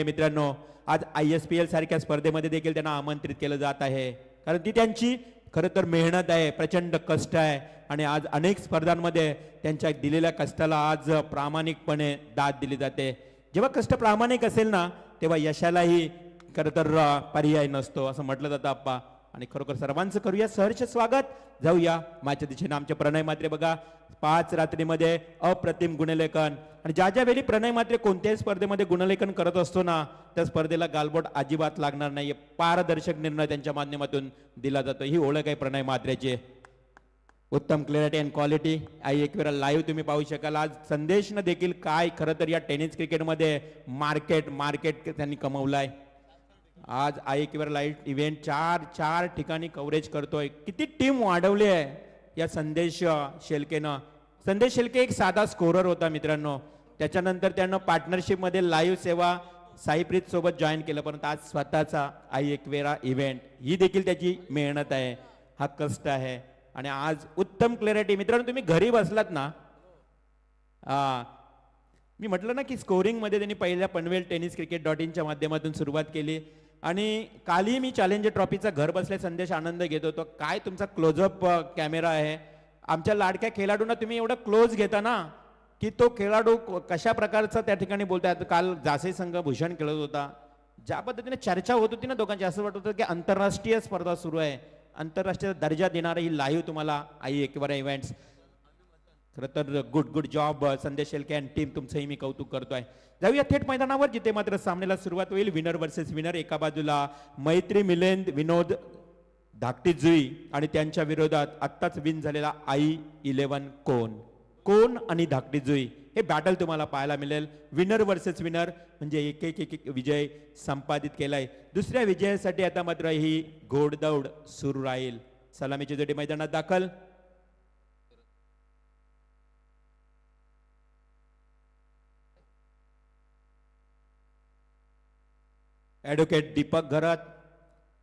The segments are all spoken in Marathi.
मित्रांनो, आज ISPL सारख्या स्पर्धेमध्ये देखील त्यांना आमंत्रित केलं जात आहे, कारण ती त्यांची खरं तर मेहनत आहे, प्रचंड कष्ट आहे आणि आज अनेक स्पर्धांमध्ये त्यांच्या दिलेल्या कष्टाला आज प्रामाणिकपणे दाद दिली जाते. जेव्हा कष्ट प्रामाणिक असेल ना, तेव्हा यशालाही खरं तर पर्याय नसतो असं म्हटलं जातं आप्पा. आणि खरोखर सर्वांचं करूया सहर्ष स्वागत. जाऊया माझ्या दिशेने आमचे प्रणय म्हात्रे बघा 5 रात्रीमध्ये अप्रतिम गुणलेखन. आणि ज्या ज्या वेळी प्रणय म्हात्रे कोणत्याही स्पर्धेमध्ये गुणलेखन करत असतो ना, त्या स्पर्धेला गालबोट अजिबात लागणार नाहीये. पारदर्शक निर्णय त्यांच्या माध्यमातून दिला जातो. ही ओळख आहे प्रणय म्हात्रेची. उत्तम क्लॅरिटी अँड क्वालिटी. आई एक वेळा लाईव्ह तुम्ही पाहू शकाल. आज संदेशनं देखील काय खरं तर या टेनिस क्रिकेटमध्ये मार्केट त्यांनी कमवलाय. आज आईकीवर लाईव्ह इव्हेंट चार ठिकाणी कव्हरेज करतोय. किती टीम वाढवली आहे या संदेश शेलकेनं. संदेश शेलके एक साधा स्कोरर होता मित्रांनो, त्याच्यानंतर त्यानं पार्टनरशिपमध्ये लाईव्ह सेवा साईप्रीत सोबत जॉईन केलं, परंतु आज स्वतःचा आई एकवेरा इव्हेंट, ही देखील त्याची मेहनत आहे, हा कष्ट आहे. आणि आज उत्तम क्लॅरिटी. मित्रांनो तुम्ही घरी बसलात ना, मी म्हटलं ना की स्कोरिंगमध्ये त्यांनी पहिल्या पनवेल टेनिस क्रिकेट.in माध्यमातून सुरुवात केली आणि कालही मी चॅलेंजर ट्रॉफीचा घर बसल्या संदेश आनंद घेत होतो. काय तुमचा क्लोजअप कॅमेरा आहे. आमच्या लाडक्या खेळाडूंना तुम्ही एवढं क्लोज घेता ना की तो खेळाडू कशा प्रकारचा त्या ठिकाणी बोलतायत. काल जासे संघ भूषण खेळत होता, ज्या पद्धतीने चर्चा होत होती ना दोघांची, असं वाटत होतं की आंतरराष्ट्रीय स्पर्धा सुरू आहे, आंतरराष्ट्रीय दर्जा देणारी ही लाईव्ह तुम्हाला आई एकवारा इव्हेंट्स. खरं तर गुड जॉब संदेश शेलके अँड टीम, तुमचंही मी कौतुक करतोय. जाऊया थेट मैदानावर, जिथे मात्र सामन्याला सुरुवात होईल. Winner versus winner. एका बाजूला मैत्री मिलिंद विनोद धाकटी जुई आणि त्यांच्या विरोधात आत्ताच विन झालेला i11 कोण आणि धाकटी जुई. हे बॅटल तुम्हाला पाहायला मिळेल. विनर वर्सेस विनर म्हणजे एक विजय संपादित केलाय. दुसऱ्या विजयासाठी आता मात्र ही घोडदौड सुरू राहील. सलामीची जोडी मैदानात दाखल. ॲडव्होकेट दीपक घरत,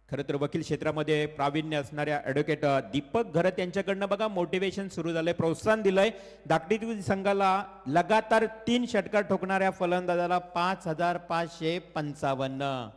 खरं तर वकील क्षेत्रामध्ये प्रावीण्य असणाऱ्या ॲडव्होकेट दीपक घरत यांच्याकडनं बघा मोटिवेशन सुरू झालंय, प्रोत्साहन दिलंय. धाकटी संघाला लगातार 3 षटकार ठोकणाऱ्या फलंदाजाला 5555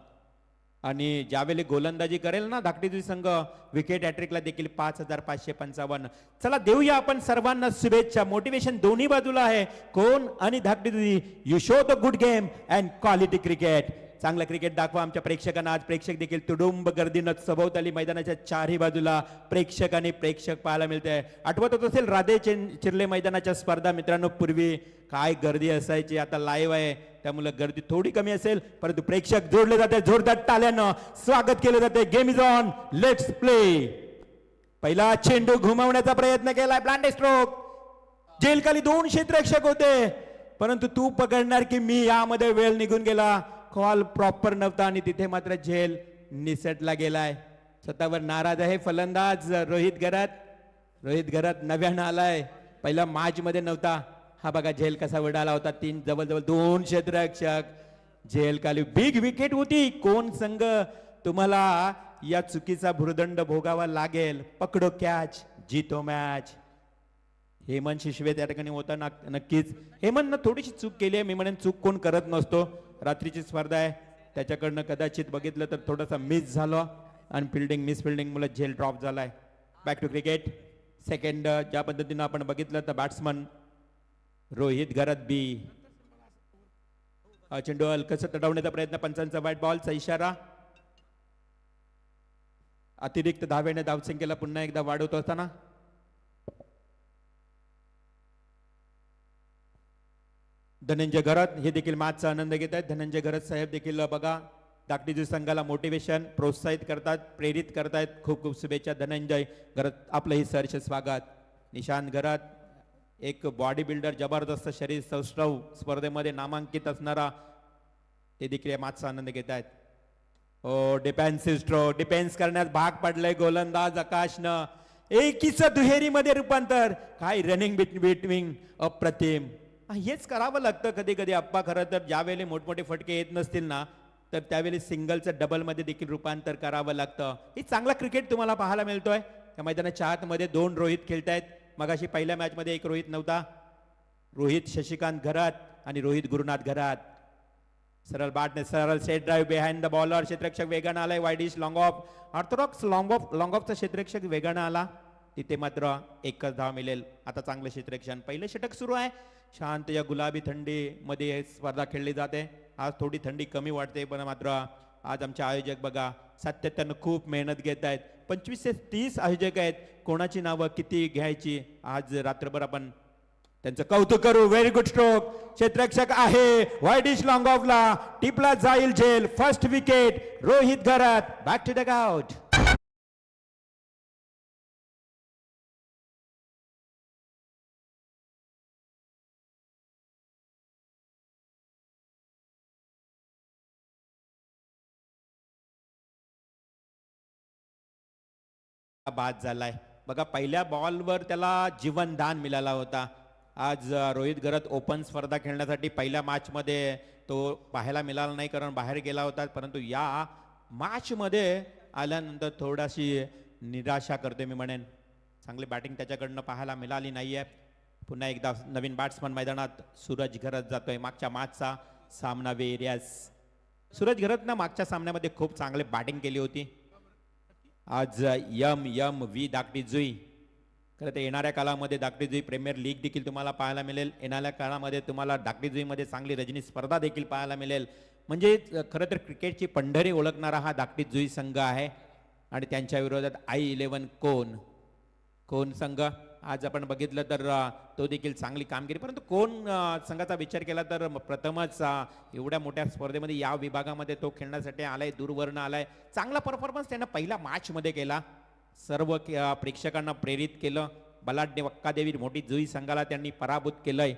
आणि ज्यावेळी गोलंदाजी करेल ना धाकटी संघ, विकेट हॅट्रिकला देखील 5555. चला देऊया आपण सर्वांना शुभेच्छा. मोटिवेशन दोन्ही बाजूला आहे. कोण आणि धाकटी. You show the good game and quality cricket. चांगलं क्रिकेट दाखवा आमच्या प्रेक्षकांना. आज प्रेक्षक देखील तुडुंब गर्दीनं सभोवताली मैदानाच्या चारही बाजूला प्रेक्षक पाहायला मिळते. आठवत होत असेल राधे चिरले मैदानाच्या स्पर्धा मित्रांनो, पूर्वी काय गर्दी असायची. आता लाईव्ह आहे त्यामुळे गर्दी थोडी कमी असेल, परंतु प्रेक्षक जोडले जाते. जोरदार टाळ्यानं स्वागत केलं जाते. Game is on, let's play. पहिला चेंडू घुमावण्याचा प्रयत्न केलाय, ब्लाइंड स्ट्रोक. जेलखाली 2 क्षेत्ररक्षक होते, परंतु तू पकडणार की मी, यामध्ये वेळ निघून गेला. कॉल प्रॉपर नव्हता आणि तिथे मात्र झेल निसटला गेलाय. स्वतःवर नाराज आहे फलंदाज रोहित घरत नव्यानं आलाय, पहिला मॅच मध्ये नव्हता. हा बघा झेल कसा उडाला होता. जवळजवळ 2 क्षेत्ररक्षक. झेल खाली बिग विकेट होती. कोण संघ तुम्हाला या चुकीचा भुर्दंड भोगावा लागेल. पकडो कॅच, जीतो मॅच. हेमंत शिशवे त्या ठिकाणी होता नक्कीच. हेमंतनं थोडीशी चूक केली आहे. मी म्हणेन चूक कोण करत नसतो. रात्रीची स्पर्धा आहे, त्याच्याकडनं कदाचित बघितलं तर थोडासा मिस झालं आणि मिस फिल्डिंग मुळे झेल ड्रॉप झालाय. Back to cricket. सेकंड ज्या पद्धतीनं आपण बघितलं तर बॅट्समन रोहित घरत बी. चेंडू हलकस तडवण्याचा प्रयत्न, पंचांचा व्हाईट बॉलचा इशारा. अतिरिक्त धावेने धावसंख्येला पुन्हा एकदा वाढवत असताना धनंजय घरत हे देखील मॅचचा आनंद घेत आहेत. धनंजय घरत साहेब देखील बघा धाकटी संघाला मोटिवेशन प्रोत्साहित करतात, प्रेरित करतायत. खूप खूप शुभेच्छा धनंजय घरत, आपलंही सहर्ष स्वागत. निशांत घरत एक बॉडी बिल्डर, जबरदस्त शरीर सौष्ठव, स्पर्धेमध्ये नामांकित असणारा, ते देखील या मॅचचा आनंद घेत आहेत. डिफेन्सिव्ह स्ट्रोक, डिफेन्स करण्यास भाग पडलंय गोलंदाज आकाशनं. एकीच दुहेरीमध्ये रूपांतर. काय रनिंग बिटवीन, अप्रतिम. हेच करावं लागतं कधी कधी आप्पा. खरं तर ज्यावेळी मोठमोठे फटके येत नसतील ना, तर त्यावेळी सिंगलचं डबलमध्ये देखील रूपांतर करावं लागतं. हे चांगला क्रिकेट तुम्हाला पाहायला मिळतोय. त्या मैदानाच्या आतमध्ये 2 रोहित खेळतायत. मगाशी पहिल्या मॅचमध्ये 1 रोहित नव्हता. रोहित शशिकांत घरात आणि रोहित गुरुनाथ घरात. सरळ बाटने सरळ set drive behind the bowler. क्षेत्ररक्षक वेगानं आलाय. Widish long off. Orthodox long ऑफचा क्षेत्ररक्षक वेगानं आला. तिथे मात्र एकच धाव मिळेल. आता चांगलं क्षेत्ररक्षण. पहिलं षटक सुरू आहे. शांत या गुलाबी थंडीमध्ये स्पर्धा खेळली जाते. आज थोडी थंडी कमी वाटते, पण मात्र आज आमचे आयोजक बघा सातत्यानं खूप मेहनत घेत आहेत. 25 ते 30 आयोजक आहेत. कोणाची नावं किती घ्यायची आज रात्रभर आपण त्यांचं कौतुक करू. Very good stroke. क्षेत्ररक्षक आहे वाईडिश लॉंग ऑफला. टिपला जाईल झेल. फर्स्ट विकेट रोहित घरात. Back to the out. बाद झालाय बघा. पहिल्या बॉलवर त्याला जीवनदान मिळाला होता. आज रोहित घरत ओपन स्पर्धा खेळण्यासाठी पहिल्या मॅचमध्ये तो पाहायला मिळाला नाही, कारण बाहेर गेला होता. परंतु या मॅचमध्ये आल्यानंतर थोडीशी निराशा करते मी म्हणेन. चांगली बॅटिंग त्याच्याकडनं पाहायला मिळाली नाहीये. पुन्हा एकदा नवीन बॅट्समन मैदानात सूरज घरत जातोय. मागच्या मॅचचा सामना वेरियस. सूरज घरतनं मागच्या सामन्यामध्ये खूप चांगली बॅटिंग केली होती. आज व्ही धाकटी जुई. खरं तर येणाऱ्या काळामध्ये धाकटी जुई प्रीमियर लीग देखील तुम्हाला पाहायला मिळेल. येणाऱ्या काळामध्ये तुम्हाला धाकटी जुईमध्ये चांगली रजनी स्पर्धा देखील पाहायला मिळेल. म्हणजे खरं तर क्रिकेटची पंढरी ओळखणारा हा धाकटी जुई संघ आहे. आणि त्यांच्या विरोधात I11 कोण संघ आज आपण बघितलं तर तो देखील चांगली कामगिरी. परंतु कोण संघाचा विचार केला तर प्रथमच एवढ्या मोठ्या स्पर्धेमध्ये या विभागामध्ये तो खेळण्यासाठी आलाय. दूरवरनं आलाय. चांगला परफॉर्मन्स त्यानं पहिल्या मॅचमध्ये केला. सर्व प्रेक्षकांना प्रेरित केलं. बलाढ्य वक्कादेवी मोठी जुई संघाला त्यांनी पराभूत केलंय.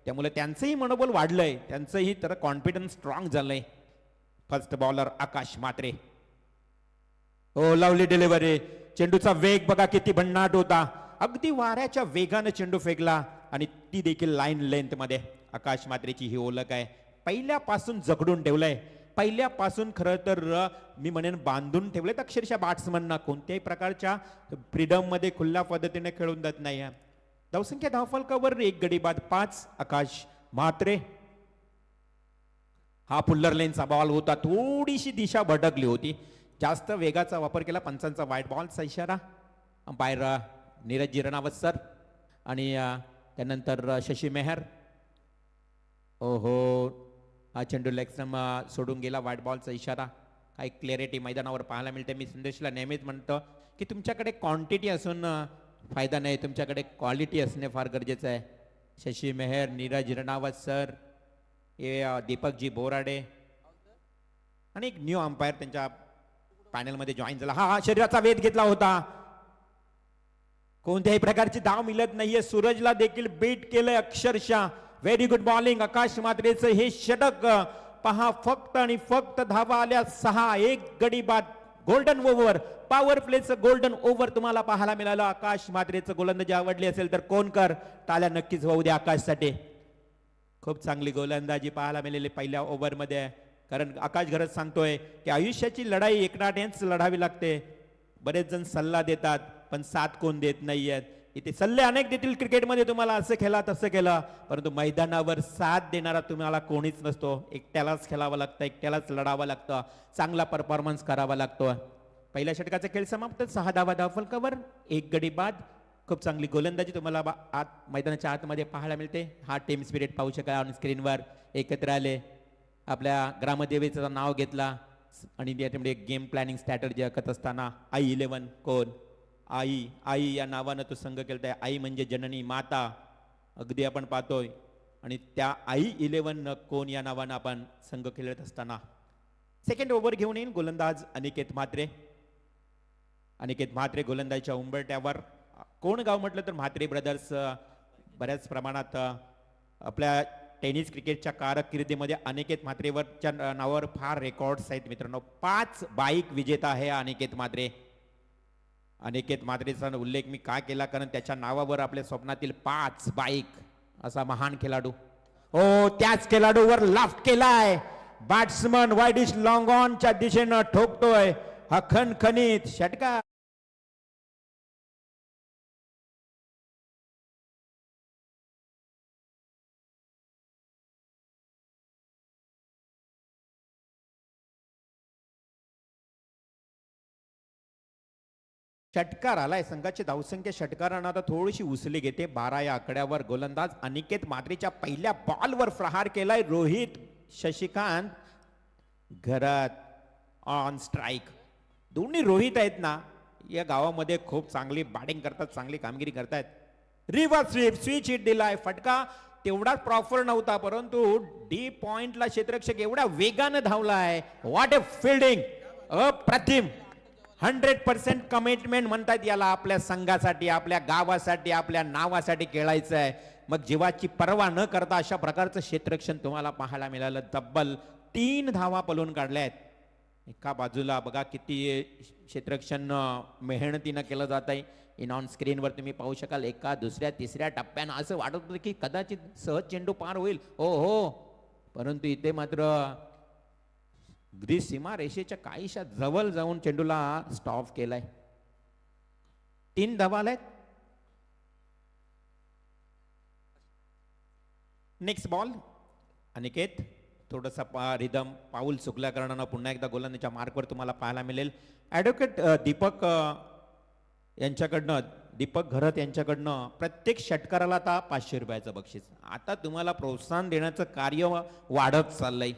त्यामुळे त्यांचंही मनोबल वाढलंय. त्यांचंही तर कॉन्फिडन्स स्ट्रॉंग झालंय. फर्स्ट बॉलर आकाश म्हात्रे. हो लवली डिलिव्हरी. चेंडूचा वेग बघा किती भन्नाट होता. अगदी वाऱ्याच्या वेगानं चेंडू फेकला आणि ती देखील लाईन लेंथ मध्ये. आकाश म्हात्रेची ही ओळख आहे. पहिल्यापासून जगडून ठेवलंय. पहिल्यापासून खरं तर मी म्हणेन बांधून ठेवलेत अक्षरशः बॅट्समनना. कोणत्याही प्रकारच्या फ्रीडम मध्ये खुल्या पद्धतीने खेळून जात नाही. धावसंख्या धावफलकावर 1 गडी बाद 5. आकाश म्हात्रे. हा फुल्लर लेनचा बॉल होता. थोडीशी दिशा भटकली होती. जास्त वेगाचा वापर केला. पंचांचा वाईट बॉलचा इशारा. अंपायर नीरज जिरणावत सर आणि त्यानंतर शशी मेहर. ओहो हा चेंडू लेगस्टम सोडून गेला. व्हाईट बॉलचा इशारा. काही क्लॅरिटी मैदानावर पाहायला मिळते. मी संदेशला नेहमीच म्हणतो की तुमच्याकडे क्वांटिटी असून फायदा नाही, तुमच्याकडे क्वालिटी असणे फार गरजेचं आहे. शशी मेहर, नीरज रणावत सर, हे दीपकजी बोराडे आणि एक न्यू अंपायर त्यांच्या पॅनलमध्ये जॉईन झाला. हा शरीराचा वेध घेतला होता. कोणत्याही प्रकारची धाव मिळत नाहीये. सूरजला देखील बीट केलंय अक्षरशः. व्हेरी गुड बॉलिंग आकाश म्हात्रेचं हे षटक पहा. फक्त आणि फक्त धावा आल्या 6. 1 गडी बाद. Golden over. पॉवर प्लेचं गोल्डन ओव्हर तुम्हाला पाहायला मिळालं. आकाश म्हात्रेचं गोलंदाजी आवडली असेल तर कोण कर टाळ्या नक्कीच होऊ द्या आकाशसाठी. खूप चांगली गोलंदाजी पाहायला मिळाली पहिल्या ओव्हरमध्ये. कारण आकाश घरत सांगतोय की आयुष्याची लढाई एकनाट्यानेच लढावी लागते. बरेच जण सल्ला देतात पण साथ कोण देत नाहीयेत. इथे सल्ले अनेक देतील क्रिकेटमध्ये, तुम्हाला असं खेळा तसं केलं, परंतु मैदानावर साथ देणारा तुम्हाला कोणीच नसतो. एकट्यालाच खेळावं लागतं, एकट्यालाच लढावं लागतं, चांगला परफॉर्मन्स करावा लागतो. पहिल्या षटकाचा खेळ समाप्त. 6 धावा धावफलकावर 1 गडी बाद. खूप चांगली गोलंदाजी तुम्हाला मैदानाच्या आतमध्ये पाहायला मिळते. हा टीम स्पिरिट पाहू शकाल ऑन स्क्रीनवर. एकत्र आले, आपल्या ग्रामदेवीचं नाव घेतला आणि त्याच्यामध्ये गेम प्लॅनिंग स्ट्रॅटर्जी आखत असताना I11 कोण आई या नावानं तो संघ खेळताय. आई म्हणजे जननी माता, अगदी आपण पाहतोय. आणि त्या I11 कोण या नावानं आपण संघ खेळत असताना सेकंड ओव्हर घेऊन येईल गोलंदाज अनिकेत म्हात्रे. अनिकेत म्हात्रे गोलंदाजीच्या उंबरट्यावर. कोण गाव म्हटलं तर म्हात्रे ब्रदर्स बऱ्याच प्रमाणात आपल्या टेनिस क्रिकेटच्या कारकिर्दीमध्ये अनिकेत म्हात्रेवरच्या नावावर फार रेकॉर्ड्स आहेत मित्रांनो. 5 बाईक विजेता आहे अनिकेत म्हात्रे. अनिकेत म्हात्रेचा उल्लेख मी का केला, कारण त्याच्या नावावर आपल्या स्वप्नातील 5 बाईक असा महान खेळाडू. हो, त्याच खेळाडूवर लाफ्ट केलाय. बॅट्समन वाईडिश लॉंग ऑनच्या दिशेनं ठोकतोय हा खणखणीत षटकार. षटकार आलाय, संघाची धावसंख्या षटकारानं आता थोडीशी उसली घेते 12 या आकड्यावर. गोलंदाज अनिकेत म्हात्रेच्या पहिल्या बॉलवर प्रहार केलाय रोहित शशिकांत घरात ऑन स्ट्राईक. दोन्ही रोहित आहेत ना, या गावामध्ये खूप चांगली बॅटिंग करतात, चांगली कामगिरी करतात. रिव्हर्स स्विच हिट दिलाय, फटका तेवढाच प्रॉपर नव्हता, परंतु डी पॉइंटला क्षेत्ररक्षक एवढ्या वेगानं धावलाय. व्हॉट ए फिल्डिंग, अप्रतिम. 100% कमिटमेंट म्हणतात याला. आपल्या संघासाठी, आपल्या गावासाठी, आपल्या नावासाठी खेळायचं आहे. मग जीवाची पर्वा न करता अशा प्रकारचं क्षेत्ररक्षण तुम्हाला पाहायला मिळालं. तब्बल 3 धावा पळून काढल्यात. एका बाजूला बघा किती क्षेत्ररक्षण मेहनतीनं केलं जात आहे. इन ऑन स्क्रीनवर तुम्ही पाहू शकाल. एका दुसऱ्या तिसऱ्या टप्प्यानं असं वाटत होतं की कदाचित सहज चेंडू पार होईल. हो, परंतु इथे मात्र सीमा रेषेच्या काहीशा जवळ जाऊन चेंडूला स्टॉप केलाय. 3 धावा आल्यात. Next ball. अनिकेत थोडंसं रिदम पाऊल चुकल्या कारणानं पुन्हा एकदा गोलंदाजीच्या मार्कवर तुम्हाला पाहायला मिळेल. ॲडव्होकेट दीपक घरत यांच्याकडनं प्रत्येक षटकाराला आता 500 रुपयाचं बक्षीस. आता तुम्हाला प्रोत्साहन देण्याचं कार्य वाढत चाललंय.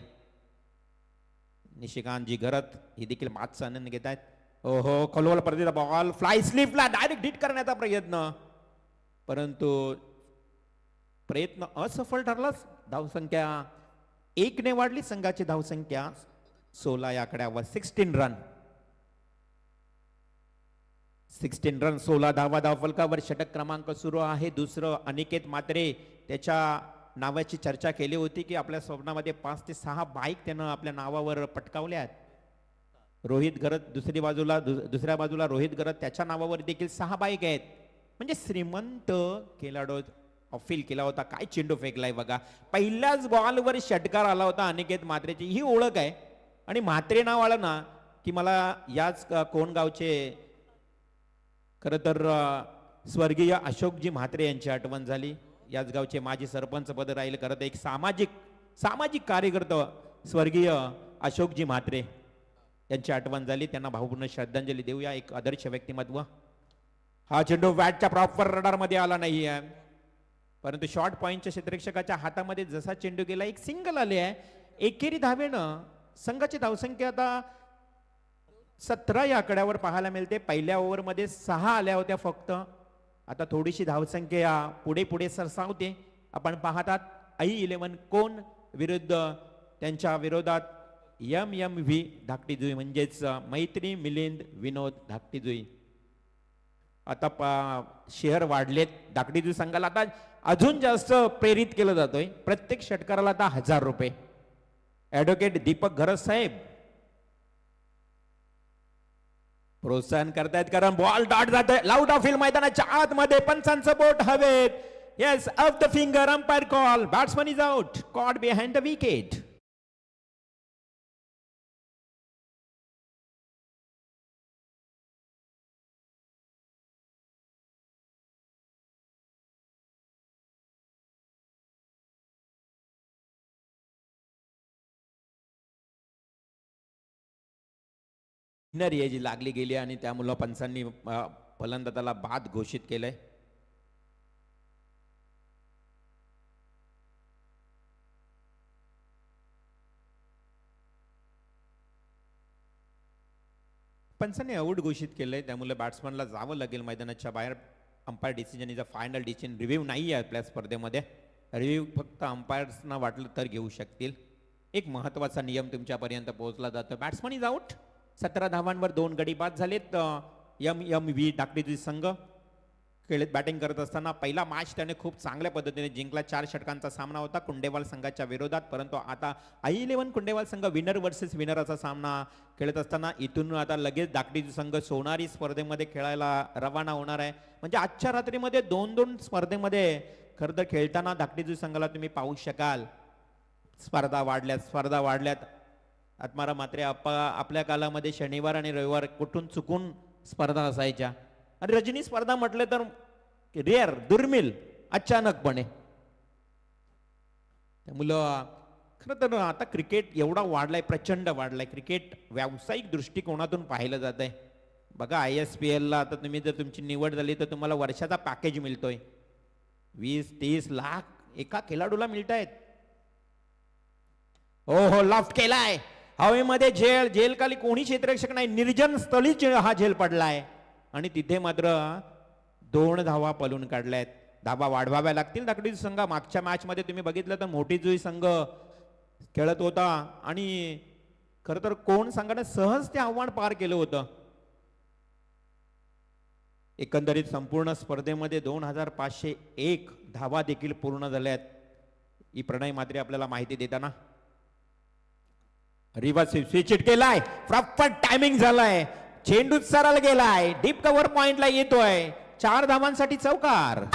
निशिकांतजी घरत ही देखील मातचा आनंद घेत आहेत. ओहो, खलोल परतीचा बॉल फ्लाय स्लिपला डायरेक्ट हिट करण्याचा प्रयत्न, परंतु प्रयत्न असफल ठरलाच. धावसंख्या 1 ने वाढली. संघाची धावसंख्या 16 या आकड्यावर. 16 रन 16 धावा धावफलकावर. षटक क्रमांक सुरू आहे. दुसरं अनिकेत म्हात्रे, त्याच्या नावाची चर्चा केली होती की आपल्या स्वप्नामध्ये 5 ते 6 बाईक त्यानं आपल्या नावावर पटकावल्यात. रोहित घरत दुसऱ्या बाजूला रोहित घरत, त्याच्या नावावर देखील 6 बाईक आहेत. म्हणजे श्रीमंत खेळाडू अपील केला होता. काय चेंडू फेकलाय बघा. पहिल्याच बॉलवर षटकार आला होता अनिकेत म्हात्रेची. ही ओळख आहे. आणि म्हात्रे नाव आलं ना की मला याच कोणगावचे खरं तर स्वर्गीय अशोकजी म्हात्रे यांची आठवण झाली. याच गावचे माजी सरपंच पद राहील. खरं तर एक सामाजिक कार्यकर्ता स्वर्गीय अशोकजी म्हात्रे यांची आठवण झाली. त्यांना भावपूर्ण श्रद्धांजली देऊया. एक आदर्श व्यक्तिमत्व. हा चेंडू बॅटच्या प्रॉपर रडार मध्ये आला नाही आहे, परंतु शॉर्ट पॉइंटच्या क्षेत्ररक्षकाच्या हातामध्ये जसा चेंडू गेला एक सिंगल आले आहे. एकेरी धावेनं संघाची धावसंख्या आता 17 या आकड्यावर पाहायला मिळते. पहिल्या ओव्हरमध्ये 6 आल्या होत्या फक्त. आता थोडीशी धावसंख्या पुढे सरसावते. आपण पाहतात i11 कोण विरुद्ध त्यांच्या विरोधात MMV धाकटीजुई, म्हणजेच मैत्री मिलिंद विनोद धाकटीजुई. आता शेअर वाढलेत. धाकटीजुई संघाला आता अजून जास्त प्रेरित केलं जातोय. प्रत्येक षटकाराला आता 1000 रुपये. ॲडव्होकेट दीपक घरत साहेब प्रोत्साहन करतायत, कारण बॉल डॉट जातोय लाऊट ऑफ फील्ड मैदानाच्या आतमध्ये. पंचांचं बोट हवेत. Yes, off the finger, umpire call. Batsman is out, caught behind the wicket. जी लागली गेली आणि त्यामुळे पंचांनी फलंदाजाला बाद घोषित केलंय. पंचांनी आऊट घोषित केलंय, त्यामुळे बॅट्समनला जावं लागेल मैदानाच्या बाहेर. Umpire decision is a final decision. Review नाही आहे आपल्या स्पर्धेमध्ये. रिव्ह्यू फक्त अंपायर्सना वाटलं तर घेऊ शकतील. एक महत्वाचा नियम तुमच्यापर्यंत पोहोचला जातो. Batsman is out. 17 धावांवर 2 गडी बाद झालेत. MMV धाकटीजुई संघ खेळत बॅटिंग करत असताना पहिला मॅच त्याने खूप चांगल्या पद्धतीने जिंकला. 4 षटकांचा सामना होता कुंडेवाल संघाच्या विरोधात, परंतु आता i11 कुंडेवाल संघ विनर वर्सेस विनर असा सामना खेळत असताना इथून आता लगेच धाकटीजुई संघ सोनारी स्पर्धेमध्ये खेळायला रवाना होणार आहे. म्हणजे आजच्या रात्रीमध्ये 2-2 स्पर्धेमध्ये खरं तर खेळताना धाकटीजुई संघाला तुम्ही पाहू शकाल. स्पर्धा वाढल्यात. आत्माराम म्हात्रे आपल्या कालामध्ये शनिवार आणि रविवार कुठून चुकून स्पर्धा असायच्या. आणि रजनी स्पर्धा म्हटले तर रेअर, दुर्मिळ, अचानकपणे. त्यामुळं खरं तर आता क्रिकेट एवढा वाढलाय, प्रचंड वाढलाय. क्रिकेट व्यावसायिक दृष्टिकोनातून पाहिलं जात आहे. बघा ISPL ला आता तुम्ही जर तुमची निवड झाली तर तुम्हाला वर्षाचा पॅकेज मिळतोय 20-30 लाख एका खेळाडूला मिळत आहेत. हो लॉफ्ट केलाय हवेमध्ये जेल खाली कोणी क्षेत्ररक्षक नाही निर्जन स्थळी हा झेल पडलाय आणि तिथे मात्र 2 धावा पळून काढल्यात. धावा वाढवाव्या लागतील दाखवडी संघ. मागच्या मॅच मध्ये तुम्ही बघितलं तर मोठी जुई संघ खेळत होता आणि खर तर कोण संघाने सहज ते आव्हान पार केलं होतं. एकंदरीत संपूर्ण स्पर्धेमध्ये 2501 धावा देखील पूर्ण झाल्यात ही प्रणय मात्रे आपल्याला माहिती देताना. रिव्हर्स स्विच केलाय प्रॉपर टायमिंग झालाय चेंडू सरळ गेलाय डीप कव्हर पॉइंटला येतोय 4 धावांसाठी चौकार.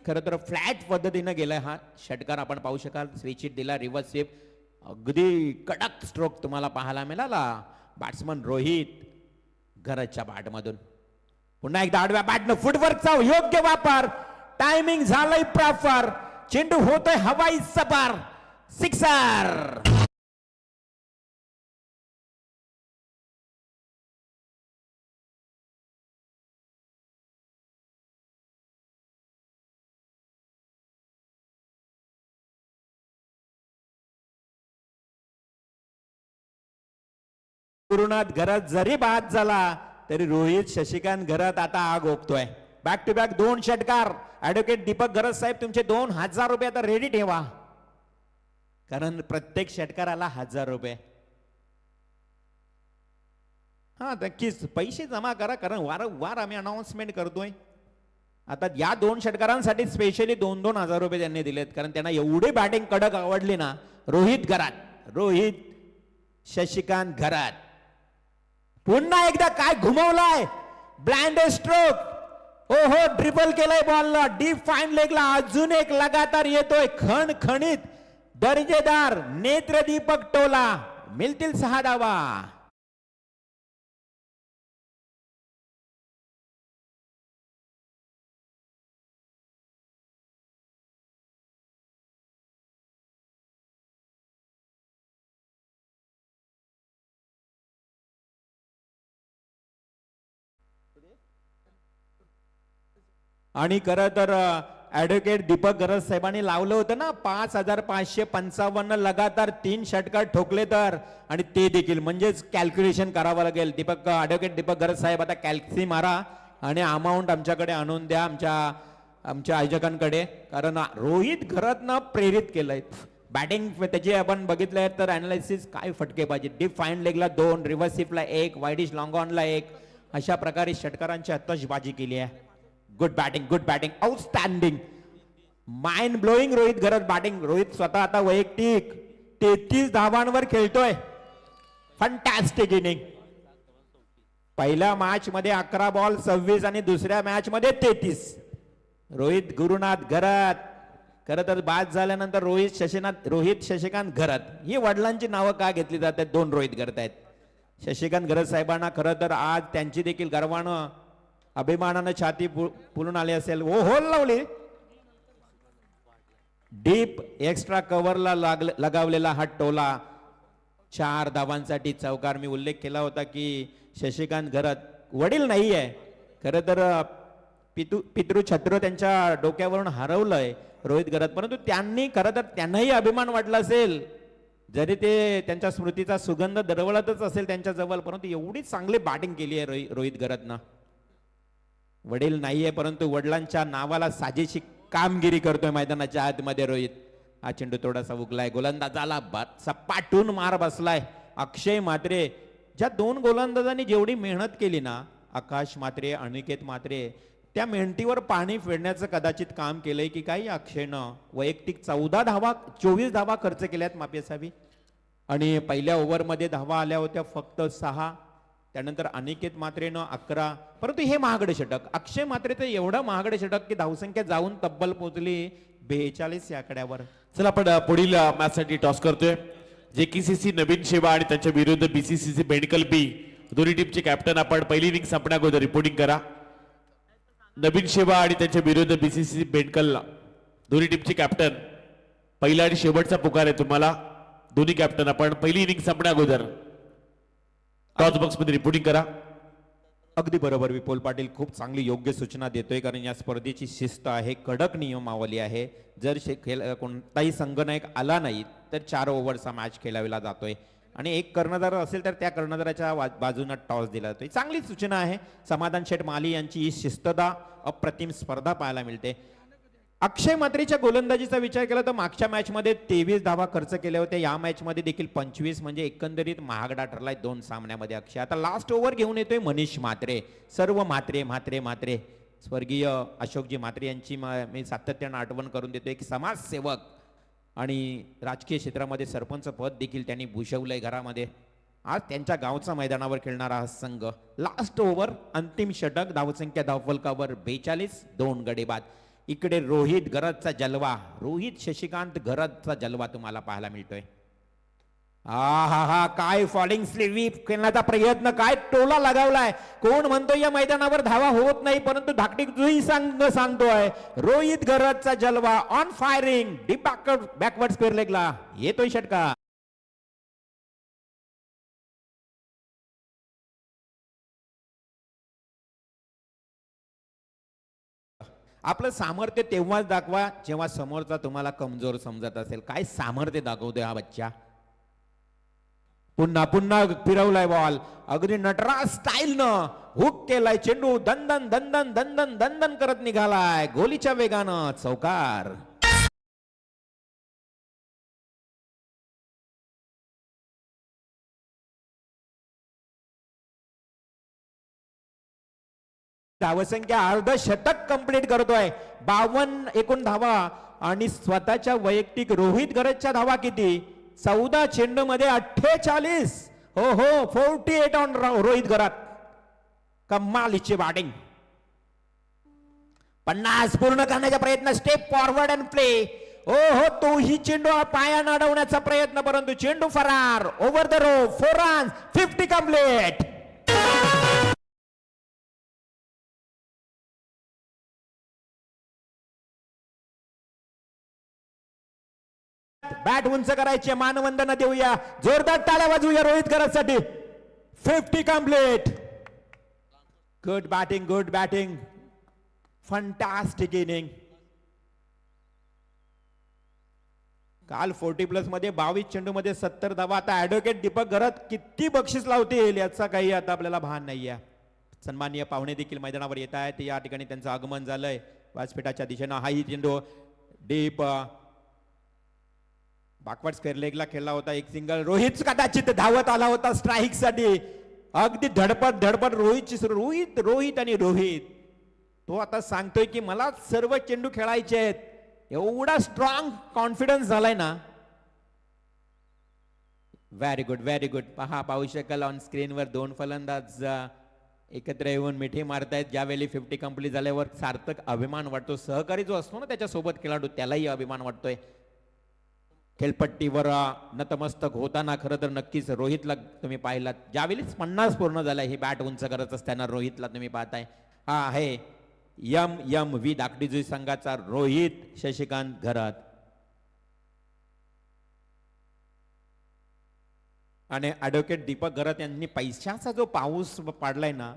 खरं तर फ्लॅट पद्धतीनं गेलाय हा षटकार. आपण पाहू शकाल स्विच दिला रिव्हर्स स्वीप अगदी कडक स्ट्रोक तुम्हाला पाहायला मिळाला बॅट्समन रोहित घरच्या बॅटमधून. पुन्हा एकदा आडव्या बॅटनं फुटवर्कचा योग्य वापर टायमिंग झालंय प्रॉपर चेंडू होतोय हवाई सपार सिक्सर. गुरुनाथ घरात जरी बाद झाला तरी रोहित शशिकांत घरात आता आग ओकतोय. बॅक टू बॅक 2 षटकार. ऍडव्होकेट दीपक घरत साहेब तुमचे 2000 रुपये आता रेडी ठेवा कारण प्रत्येक षटकाराला 1000 रुपये. हा नक्कीच पैसे जमा करा कारण वारंवार आम्ही अनाउन्समेंट करतोय. आता या 2 षटकारांसाठी स्पेशली 2-2 रुपये त्यांनी दिलेत कारण त्यांना एवढी बॅटिंग कडक आवडली ना. रोहित शशिकांत घरात पुन्हा एकदा काय घुमवलाय ब्लाइंड स्ट्रोक. हो ड्रिबल केलाय बॉलला डीप फाईन लेगला अजून एक लगातार येतोय खणखणीत दर्जेदार नेत्रदीपक टोला मिळतील 6 धावा. आणि खरं तर ऍडव्होकेट दीपक घरत साहेबांनी लावलं होतं ना 5555 लगातार 3 षटकार ठोकले तर आणि ते देखील म्हणजेच कॅल्क्युलेशन करावं लागेल. ऍडव्होकेट दीपक घरत साहेब आता कॅल्सी मारा आणि अमाऊंट आमच्याकडे आणून द्या आमच्या आयोजकांकडे कारण रोहित घरतनं प्रेरित केलंय बॅटिंग त्याची आपण बघितलंय तर अनालिसिस काय फटके पाहिजे. डीप फाईन लेगला 2 रिव्हर्स स्वीपला 1 वाईडिश लॉंग ऑनला 1 अशा प्रकारे षटकारांची आतषबाजी केली आहे. Good batting outstanding mind blowing Rohit Gharat batting. Rohit स्वतः आता वैयक्तिक 33 धावांवर खेळतोय. Fantastic inning. पहिल्या मॅच मध्ये 11 बॉल 26 आणि दुसऱ्या मॅच मध्ये 33. रोहित गुरुनाथ घरत खरं तर बाद झाल्यानंतर रोहित शशिकांत घरत ही वडिलांची नावं का घेतली जातात. 2 रोहित घरत आहेत. शशिकांत घरत साहेबांना खरं तर आज त्यांची देखील गर्वानं अभिमानानं छाती फुलून आली असेल. हो लावली डीप एक्स्ट्रा कव्हरला लगावलेला हा टोला 4 धावांसाठी चौकार. मी उल्लेख केला होता की शशिकांत घरत वडील नाहीये खरं तर पितृछत्र त्यांच्या डोक्यावरून हरवलंय रोहित घरत परंतु त्यांनी खरं तर त्यांनाही अभिमान वाटला असेल जरी ते त्यांच्या स्मृतीचा सुगंध दरवळतच असेल त्यांच्या जवळ परंतु एवढी चांगली बॅटिंग केली आहे रोहित घरतनं. वडील नाहीये परंतु वडिलांच्या नावाला साजेशी कामगिरी करतोय मैदानाच्या आतमध्ये रोहित. हा चेंडू थोडासा उगलाय गोलंदाजाला सपाटून मार बसलाय. अक्षय म्हात्रे ज्या 2 गोलंदाजांनी जेवढी मेहनत केली ना आकाश म्हात्रे अनिकेत म्हात्रे त्या मेहनतीवर पाणी फेडण्याचं कदाचित काम केलंय की काही अक्षयनं वैयक्तिक 24 धावा खर्च केल्यात माफी असावी आणि पहिल्या ओव्हरमध्ये धावा आल्या होत्या फक्त 6. त्यानंतर अनिकेत म्हात्रेनं 11 परंतु हे महागडे षटक अक्षय म्हात्रेचं एवढं महागडे षटक की धावसंख्या जाऊन तब्बल पोहोचली 42 या आकड्यावर. चला आपण पुढील मॅच साठी टॉस करतोय. JKCC नवीन सेवा आणि त्यांच्या विरुद्ध BCCC मेडिकल बी दोन्ही टीमचे कॅप्टन आपण पहिली इनिंग संपण्या अगोदर रिपोर्टिंग करा. नवीन शेवा आणि त्यांच्या विरुद्ध बीसीसी बेंडकल दोन्ही टीमचे कॅप्टन पहिला आणि शेवटचा पुकार आहे तुम्हाला दोन्ही कॅप्टन आपण पहिली इनिंग संपण्या अगोदर टॉस बॉक्स मध्ये रिपोर्टिंग करा. अगदी बरोबर विपुल पाटील खूप चांगली योग्य सूचना देतोय कारण या स्पर्धेची शिस्त आहे कडक नियमावली आहे. जर कोणताही संघनायक आला नाही तर 4 ओव्हरचा मॅच खेळावेला जातोय आणि एक कर्णधार असेल तर त्या कर्णधाराच्या बाजूने टॉस दिला जातोय. चांगली सूचना आहे. समाधान शेठ माली यांची ही शिस्तता अप्रतिम स्पर्धा पाहायला मिळते. अक्षय मात्रेच्या गोलंदाजीचा विचार केला तर मागच्या मॅच मध्ये 23 धावा खर्च केले होते. या मॅच मध्ये देखील 25 म्हणजे एकंदरीत महागडा ठरलाय 2 सामन्यामध्ये अक्षय. आता लास्ट ओव्हर घेऊन येतोय मनीष म्हात्रे. सर्व म्हात्रे म्हात्रे म्हात्रे स्वर्गीय अशोकजी म्हात्रे यांची मी सातत्यानं आठवण करून देतोय की समाजसेवक आणि राजकीय क्षेत्रामध्ये सरपंच पद देखील त्यांनी भूषवलंय घरामध्ये. आज त्यांच्या गावच्या मैदानावर खेळणारा हा संघ. लास्ट ओव्हर अंतिम षटक धावसंख्या धावफलकावर 42 2 गडी बाद. इकडे रोहित गरजचा जलवा रोहित शशिकांत गरजचा जलवा तुम्हाला पाहायला मिळतोय. हा काय फॉलिंग स्लीप खेळण्याचा प्रयत्न काय टोला लगावलाय. कोण म्हणतोय या मैदानावर धावा होत नाही परंतु धाकटी जुई सांगतोय रोहित गरजचा जलवा on firing deep backward square लेगला येतोय षटका. आपलं सामर्थ्य तेव्हाच दाखवा जेव्हा समोरचा तुम्हाला कमजोर समजत असेल. काय सामर्थ्य दाखवतोय हा बच्चा. पुन्हा पुन्हा फिरवलाय बॉल अगदी नटराज स्टाईलनं हुक केलाय. चेंडू दंदन दंदन दंदन दंदन करत निघालाय गोलीच्या वेगानं चौकार. धावसंख्या अर्ध शतक कंप्लीट करतोय. 52 एकूण धावा आणि स्वतःच्या वैयक्तिक रोहित गरजच्या धावा किती 14 चेंडू मध्ये 48. हो 48 ऑन रोहित गरज. कमालीची बॅटिंग. 50 पूर्ण करण्याचा प्रयत्न स्टेप फॉरवर्ड अँड प्ले. तोही चेंडू पायानं अडवण्याचा प्रयत्न परंतु चेंडू फरार. Over the rope 4 runs 50 complete. Bat उंच करायची मानवंदना देऊया. जोरदार टाळ्या वाजवूया रोहित गरजसाठी. 50 complete. Good batting fantastic inning. काल 40+ मध्ये 22 चेंडू मध्ये 70 धावा. आता ऍडव्होकेट दीपक गरज किती बक्षीस लावतील याचा काही आता आपल्याला भान नाहीये. सन्माननीय पाहुणे देखील मैदानावर येत आहेत. या ठिकाणी त्यांचं आगमन झालंय व्यासपीठाच्या दिशेनं. हाही चेंडू डीप बॅकवर्ड स्क्वेअर लेगला खेळला होता. एक सिंगल. रोहित कदाचित धावत आला होता स्ट्राईक साठी. अगदी धडपड रोहित आणि रोहित तो आता सांगतोय की मला सर्व चेंडू खेळायचे आहेत. एवढा स्ट्रॉंग कॉन्फिडन्स झालाय ना. Very good. पाहू शकाल ऑन स्क्रीनवर 2 फलंदाज एकत्र येऊन मिठी मारतायत. ज्यावेळी 50 कंप्लीट झाल्यावर सार्थक अभिमान वाटतो. सहकारी जो असतो ना त्याच्यासोबत खेळाडू त्यालाही अभिमान वाटतोय. खेळपट्टीवर नतमस्तक होताना खरं तर नक्कीच रोहितला तुम्ही पाहिलात. ज्यावेळीच 50 पूर्ण झाला ही बॅट उंच करत असताना रोहितला तुम्ही पाहताय. हा आहे MMV दाकडीजुई संघाचा रोहित शशिकांत घरात. आणि ऍडव्होकेट दीपक घरात यांनी पैशाचा जो पाऊस पाडलाय ना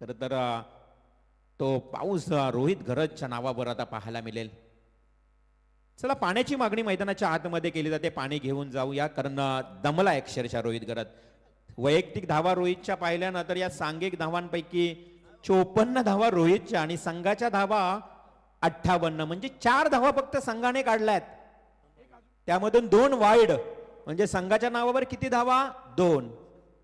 तर तो पाऊस रोहित घरतच्या नावावर आता पाहायला मिळेल. चला पाण्याची मागणी मैदानाच्या आतमध्ये केली जाते. पाणी घेऊन जाऊया कारण दमला अक्षरशः रोहित गरज. वैयक्तिक धावा रोहितच्या पाहिल्यानंतर या सांघिक धावांपैकी 54 धावा रोहितच्या आणि संघाच्या धावा 58 म्हणजे 4 धावा फक्त संघाने काढल्यात. त्यामधून 2 वाईड म्हणजे संघाच्या नावावर किती धावा 2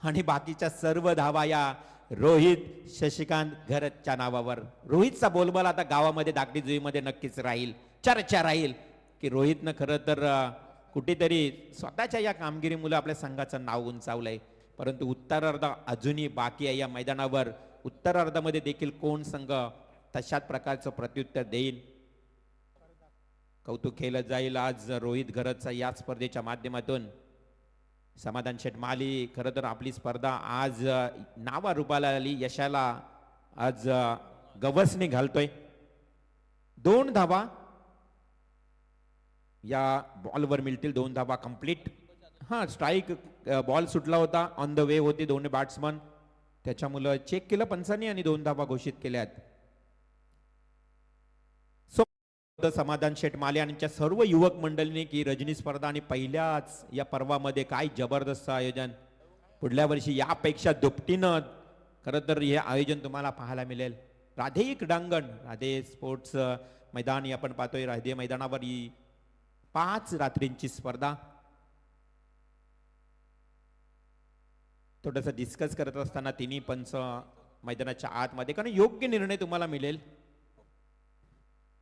आणि बाकीच्या सर्व धावा या रोहित शशिकांत घरतच्या नावावर. रोहितचा बोलबाला आता गावामध्ये दाकडीजुईमध्ये नक्कीच राहील. चर्चा राहील की रोहितनं खरं तर कुठेतरी स्वतःच्या या कामगिरीमुळे आपल्या संघाचं नाव उंचावलंय. परंतु उत्तरार्ध अजूनही बाकी आहे या मैदानावर. उत्तरार्धामध्ये देखील कोण संघ तशाच प्रकारचं प्रत्युत्तर देईल कौतुक केलं जाईल आज रोहित घरतचा या स्पर्धेच्या माध्यमातून. समाधान शेठ माली खरं तर आपली स्पर्धा आज नावारूपाला आली. यशाला आज गवसने घालतोय. 2 धावा या बॉलवर मिळतील. 2 धावा कंप्लीट. हा स्ट्राईक बॉल सुटला होता, ऑन द वे होते दोन्ही बॅट्समन, त्याच्यामुळे चेक केलं पंचांनी आणि 2 धावा घोषित केल्यात. समाधान शेठ माले यांच्या सर्व युवक मंडळीने की रजनी स्पर्धा आणि पहिल्याच या पर्वामध्ये काय जबरदस्त आयोजन. पुढल्या वर्षी यापेक्षा दुपटीनं खरं तर हे आयोजन तुम्हाला पाहायला मिळेल. राधे क्रीडांगण, राधे स्पोर्ट्स मैदान आपण पाहतोय. राधे मैदानावर ही 5 रात्रींची स्पर्धा. थोडंसं डिस्कस करत असताना तिन्ही पंच मैदानाच्या आतमध्ये, कारण योग्य निर्णय तुम्हाला मिळेल.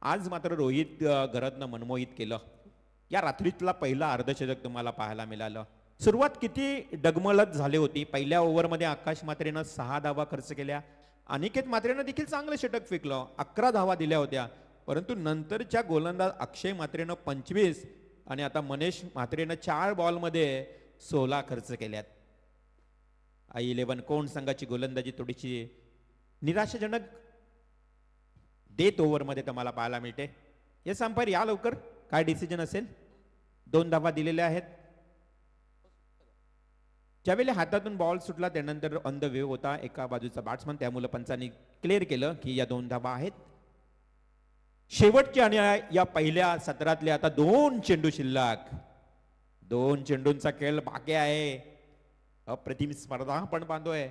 आज मात्र रोहित घरतनं मनमोहित केलं. या रात्रीतला पहिला अर्धशतक तुम्हाला पाहायला मिळालं. सुरुवात किती डगमलत झाली होती. पहिल्या ओव्हरमध्ये आकाश मात्रेनं 6 धावा खर्च केल्या. अनिकेत मात्रेनं देखील चांगलं षटक फेकलं, 11 धावा दिल्या होत्या. परंतु नंतरच्या गोलंदाज अक्षय मात्रेनं 25 आणि आता मनेश मात्रेनं 4 बॉलमध्ये 16 खर्च केल्यात. I11 कोण संघाची गोलंदाजी थोडीशी निराशाजनक डेथ ओव्हरमध्ये तुम्हाला पाहायला मिळते. येस अंपायर या लवकर, काय डिसिजन असेल. 2 धावा दिलेल्या आहेत. ज्यावेळी हातातून बॉल सुटला त्यानंतर ऑन द वे होता एका बाजूचा बॅट्समन, त्यामुळे पंचांनी क्लिअर केलं की या 2 धावा आहेत. शेवटचे आणि या पहिल्या सत्रातले आता 2 चेंडू शिल्लक. 2 चेंडूंचा खेळ बाकी आहे. अप्रतिम स्पर्धा आपण पाहतोय.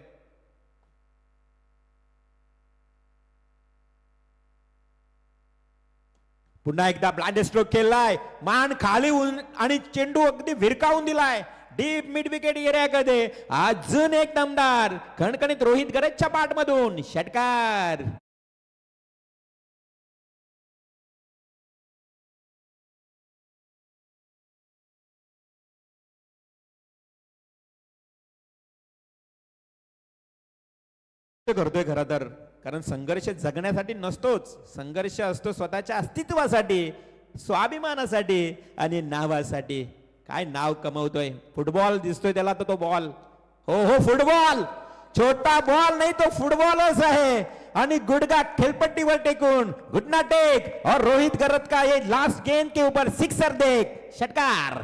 पुन्हा एकदा ब्लाइंड स्ट्रोक केलाय, मान खाली आणि चेंडू अगदी भिरकावून दिलाय डीप मिड विकेट एरियामध्ये. अजून एक दमदार खणखणीत रोहित गरजच्या पाठमधून षटकार. करतोय खरं तर, कारण संघर्ष जगण्यासाठी नसतोच, संघर्ष असतो स्वतःच्या अस्तित्वासाठी, स्वाभिमानासाठी आणि नावासाठी. काय नाव कमवतोय. फुटबॉल दिसतोय त्याला तर तो बॉल, हो हो फुटबॉल, छोटा बॉल नाही तो फुटबॉलच आहे. आणि गुडगा खेलपट्टीवर टेकून घुटना टेक और रोहित गरत का ये लास्ट गेंद के ऊपर सिक्सर देख, षटकार.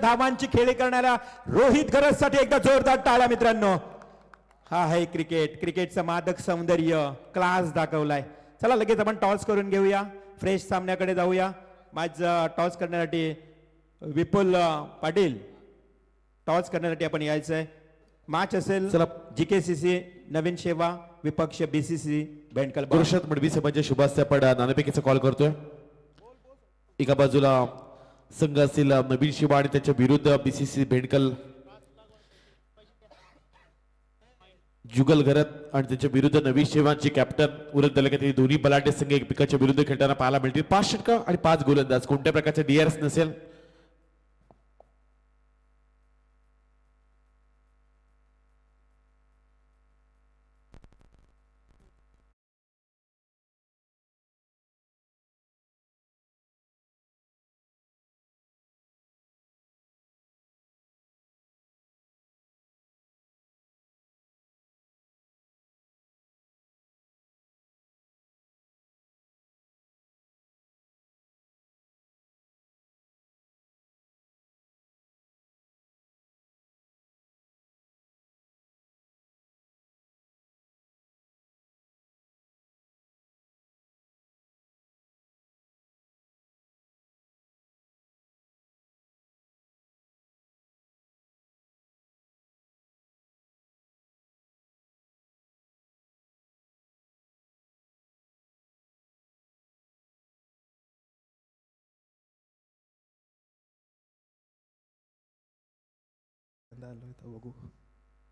धावांची खेळी करणाऱ्या रोहित गरज साठी एकदा जोरदार टाळ्या मित्रांनो. हा आहे क्रिकेट, क्रिकेटचं मादक सौंदर्य, क्लास दाखवलाय. चला लगेच आपण टॉस करून घेऊया, फ्रेश सामन्याकडे जाऊया. मॅच टॉस करण्यासाठी विपुल पाटील, टॉस करण्यासाठी आपण यायचंय. मॅच असेल चला. जीकेसीसी नवीन सेवा विपक्ष बीसीसी बेंडकल. पुरुषात मडवी समाजाच्या शुभास्या आपण नाणेफेकीचा कॉल करतोय. एका बाजूला संघ असतील नवीन शिवा आणि त्याच्या विरुद्ध बीसीसी भेंडकल जुगल घरत आणि त्याच्या विरुद्ध नवीन शिवांची कॅप्टन उरत तालुक्यातील दोन्ही बलाढ्य संघ एकमेकाच्या विरुद्ध खेळताना पाहायला मिळतील. 5 षटकं आणि 5 गोलंदाज, कोणत्या प्रकारचे डीआरएस नसेल.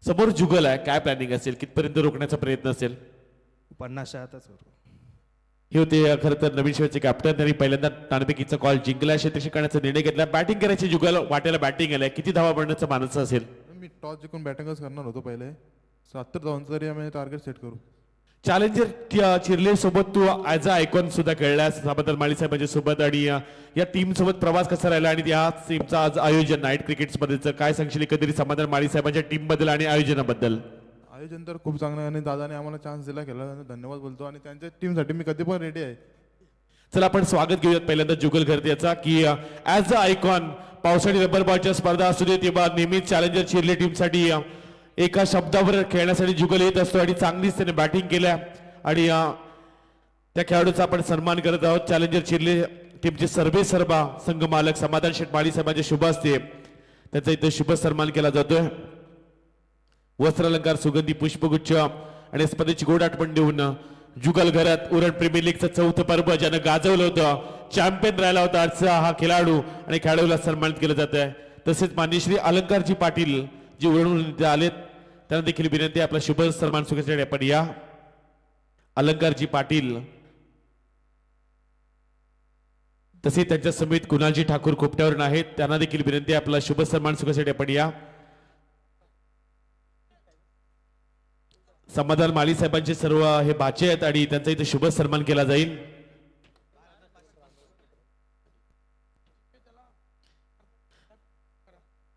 समोर जुगल आहे, काय प्लॅनिंग असेल, कितपर्यंत रोखण्याचा प्रयत्न असेल. 50 आताच करू. हे होते खरं तर नवीन शिवाचे कॅप्टन. त्यांनी पहिल्यांदा नाणेफेकीचा कॉल जिंकला, क्षेत्ररक्षण करण्याचा निर्णय घेतला. बॅटिंग करायची जुगल वाटेला बॅटिंग आलाय. किती धावा बनण्याचा मानस असेल. मी टॉस जिंकून बॅटिंगच करणार होतो पहिले, 70 धावांचं तरी आम्ही टार्गेट सेट करू. चॅलेंजर चिरले सोबत तू ऍज अ आयकॉन सुद्धा खेळलास साबंत माळी साहेबांच्या सोबत आणि या टीम सोबत प्रवास कसा राहिला आणि या टीमचं आज आयोजन नाईट क्रिकेट स्पर्धेचं काय सांगशील एकंदरीत समाधान माळी साहेबांच्या टीम बद्दल आणि आयोजनाबद्दल? आयोजन तर खूप चांगलं आहे आणि दादाने आम्हाला चान्स दिला खेळायला धन्यवाद बोलतो आणि त्यांच्या टीमसाठी मी कधी पण रेडी आहे. चला आपण स्वागत घेऊयात पहिल्यांदा जुगल करते याचा की ऍज अ आयकॉन पावसाळी रबर बॉलच्या स्पर्धा असू दे तेव्हा नेहमीच चॅलेंजर चिरले टीमसाठी एका शब्दावर खेळण्यासाठी जुगल येत असतो आणि चांगलीच त्याने बॅटिंग केल्या आणि त्या खेळाडूचा आपण सन्मान करत आहोत. चॅलेंजर चिरले टीमचे सर्वे सर्वा संघ मालक समाधान शेठ माळी साहेबांचे शुभ असते त्याचा इथे शुभ सन्मान केला जातोय. वस्त्रालंकार सुगंधी पुष्पगुच्छ आणि स्पर्धेची गोड आठवण देऊन जुगल घरात उरण प्रीमियर लीगचं चौथं पर्व ज्यानं गाजवलं होतं चॅम्पियन राहिला होता आजचा हा खेळाडू आणि खेळाडूला सन्मानित केलं जात आहे. तसेच मान्य श्री अलंकारजी पाटील जे उरणहून आलेत त्यांना देखील विनंती आपला शुभ सन्मान स्वीकारण्यासाठी आपण या. अलंकारजी पाटील तसे त्यांच्या समेत कुणालजी ठाकूर खोपट्यावरून आहेत त्यांना देखील विनंती आपला शुभ सन्मान स्वीकारण्यासाठी आपण या. समाधान माळी साहेबांचे सर्व हे भाचे आहेत आणि त्यांचा इथे शुभ सन्मान केला जाईल.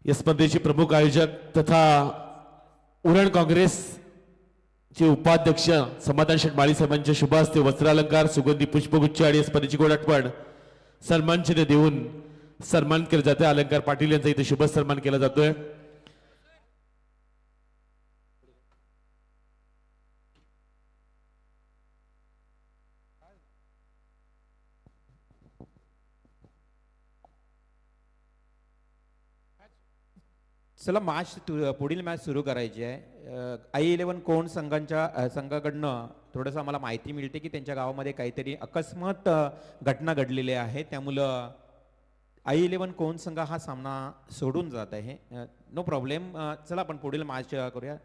या स्पर्धेचे प्रमुख आयोजक तथा उरण काँग्रेस चे उपाध्यक्ष समाधान शेठ माळी साहेबांच्या शुभ हस्ते वस्त्रालंकार सुगंधी पुष्पगुच्छ आणि या स्पर्धेची गोड आठवण सन्मान चिन्ह देऊन सन्मान केलं जातं. अलंकार पाटील यांचा इथे शुभ सन्मान केला जातोय. चला पुढील मॅच सुरू करायची आहे. I11 कोण संघाकडनं थोडंसं आम्हाला माहिती मिळते की त्यांच्या गावामध्ये काहीतरी अकस्मात घटना घडलेली आहे त्यामुळं I11 कोण संघ हा सामना सोडून जात आहे. No problem. चला आपण पुढील मॅच करूया.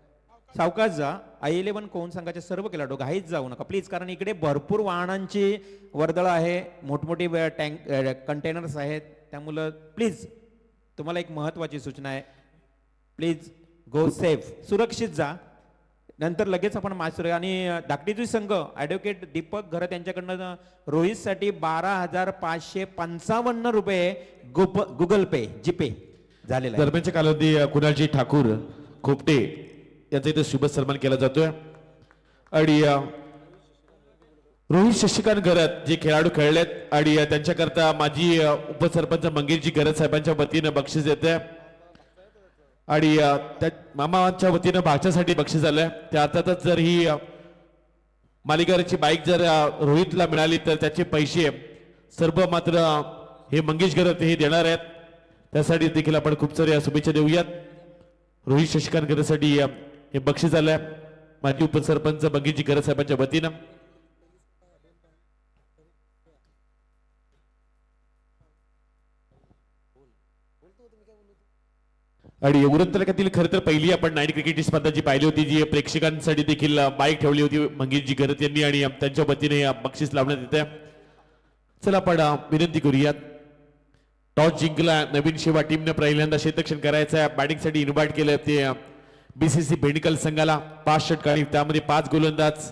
सावकाश जा. I11 कोण संघाचे सर्व खेळाडू घाईत जाऊ नका प्लीज कारण इकडे भरपूर वाहनांची वर्दळ आहे मोठमोठी टँक कंटेनर्स आहेत त्यामुळं प्लीज तुम्हाला एक महत्त्वाची सूचना आहे प्लीज गो सेफ सुरक्षित जा. नंतर लगेच आपण मॅच सुरू आणि धाकटीची संघ ॲडव्होकेट दीपक घरत यांच्याकडनं रोहितसाठी 12,555 रुपये गुगल पे जीपे झालेला आहे. दरम्यानच्या कालावधी कुणालजी ठाकूर खोपटे यांचा इथे शुभ सन्मान केला जातोय आणि रोहित शशिकांत घरत जे खेळाडू खेळलेत आणि त्यांच्याकरता माजी उपसरपंच मंगेशजी घरत साहेबांच्या वतीनं बक्षीस येते आणि त्या मामाच्या वतीनं भाच्यासाठी बक्षीस आलंय. त्या अर्थातच जर ही मालिकाची बाईक जर रोहितला मिळाली तर त्याचे पैसे सर्व मात्र हे मंगेश घरत हे देणार आहेत. त्यासाठी देखील आपण खूप साऱ्या शुभेच्छा देऊयात. रोहित शशिकांत घरसाठी हे बक्षीस आलंय माजी उपसरपंच मंगेशजी घरत साहेबांच्या वतीनं. आणि उरण तालुक्यातील खरं तर पहिली आपण नाईट क्रिकेट स्पर्धा जी पाहिली होती जी प्रेक्षकांसाठी देखील बाईक ठेवली होती मंगेशजी घरत यांनी आणि त्यांच्या वतीने बक्षीस लावण्यात येते. चला आपण विनंती करूयात. टॉस जिंकला नवीन शेवा टीमने पहिल्यांदा क्षेत्ररक्षण करायचं आहे. बॅटिंगसाठी इन्व्हाइट केलं ते BCC बेंडकल संघाला 5 षटकांनी त्यामध्ये 5 गोलंदाज